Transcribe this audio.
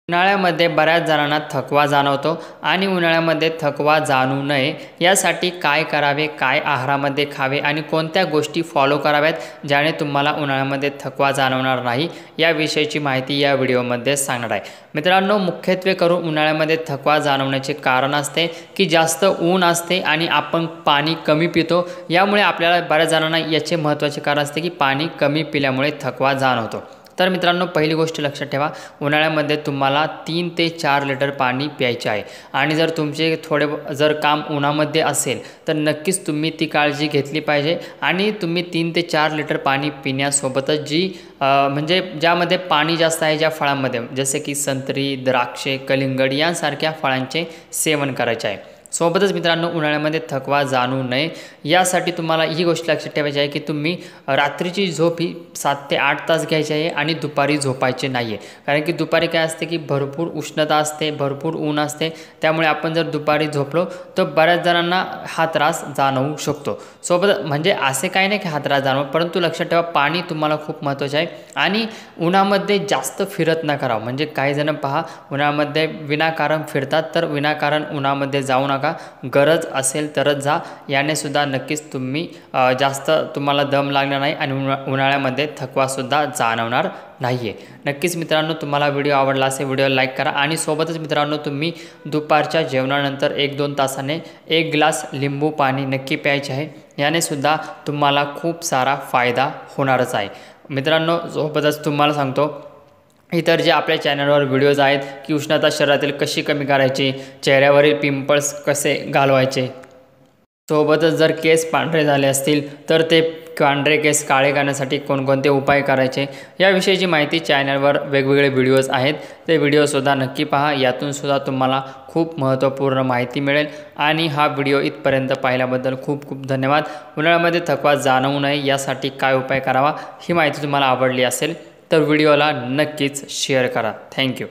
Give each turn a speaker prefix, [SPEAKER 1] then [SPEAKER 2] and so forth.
[SPEAKER 1] उन्हाळ्यामध्ये बऱ्याच जणांना थकवा जाणवतो आणि उन्हाळ्यामध्ये थकवा जाणवू नये यासाठी काय करावे, काय आहारामध्ये खावे आणि कोणत्या गोष्टी फॉलो कराव्यात ज्याने तुम्हाला उन्हाळ्यामध्ये थकवा जाणवणार नाही याविषयीची माहिती या व्हिडिओमध्ये सांगणार आहे। मित्रांनो, मुख्यत्वे करून उन्हाळ्यामध्ये थकवा जाणवण्याचे कारण असते की जास्त ऊन असते आणि आपण पाणी कमी पितो। यामुळे आपल्याला बऱ्याच जणांना याचे महत्त्वाचे कारण असते की पाणी कमी पिल्यामुळे थकवा जाणवतो। तर मित्रांनो, पहिली गोष्ट लक्षात ठेवा, उन्हाळ्यामध्ये तुम्हाला 3 ते 4 लिटर पाणी प्यायचे आहे आणि जर तुमचे जर काम उन्हामध्ये असेल तर नक्कीच तुम्ही ती काळजी घेतली पाहिजे आणि तुम्ही 3 ते 4 लिटर पाणी पिण्यासोबतच म्हणजे ज्यामध्ये पाणी जास्त आहे ज्या फळांमध्ये जसे की संत्री, द्राक्षे, कलिंगड यांसारख्या फळांचे सेवन करायचे आहे। सोबतच मित्रांनो, उन्हाळ्यामध्ये थकवा जाणवू नये यासाठी तुम्हाला ही गोष्ट लक्षात ठेवायची आहे की तुम्ही रात्रीची झोप ही 7 ते 8 तास घ्यायची आहे आणि दुपारी झोपायचे नाही आहे। कारण की दुपारी काय असते की भरपूर उष्णता असते, भरपूर ऊन असते, त्यामुळे आपण जर दुपारी झोपलो तर बऱ्याच जणांना हा त्रास जाणवू शकतो। सोबत म्हणजे असे काही नाही की हा त्रास जाणवतो, परंतु लक्षात ठेवा पाणी तुम्हाला खूप महत्त्वाचे आहे आणि उन्हामध्ये जास्त फिरत नका राहू। म्हणजे काही जण पहा उन्हामध्ये विनाकारण फिरतात, तर विनाकारण उन्हामध्ये जाऊ नका, गरज असेल तरच जा। याने सुद्धा नक्कीच तुम्ही जास्त तुम्हाला दम लागणार नाही आणि उन्हाळ्यामध्ये थकवासुद्धा जाणवणार नाही आहे। नक्कीच मित्रांनो, तुम्हाला व्हिडिओ आवडला असेल व्हिडिओला लाईक करा आणि सोबतच मित्रांनो, तुम्ही दुपारच्या जेवणानंतर 1-2 तासाने 1 ग्लास लिंबू पाणी नक्की प्यायचे आहे। याने सुद्धा तुम्हाला खूप सारा फायदा होणारच आहे। मित्रांनो, सोबतच तुम्हाला सांगतो, इतर जे आपल्या चॅनलवर व्हिडिओज आहेत की उष्णता शरीरातील कशी कमी करायची, चेहऱ्यावरील पिंपल्स कसे घालवायचे, सोबतच जर केस पांढरे झाले असतील तर ते पांढरे केस काळे करण्यासाठी कोणकोणते उपाय करायचे याविषयीची माहिती चॅनलवर वेगवेगळे व्हिडिओज आहेत, ते व्हिडिओसुद्धा नक्की पहा। यातूनसुद्धा तुम्हाला खूप महत्त्वपूर्ण माहिती मिळेल आणि हा व्हिडिओ इथपर्यंत पाहिल्याबद्दल खूप खूप धन्यवाद। उन्हाळ्यामध्ये थकवा जाणवू नये यासाठी काय उपाय करावा ही माहिती तुम्हाला आवडली असेल तर व्हिडिओला नक्कीच शेअर करा। थँक्यू।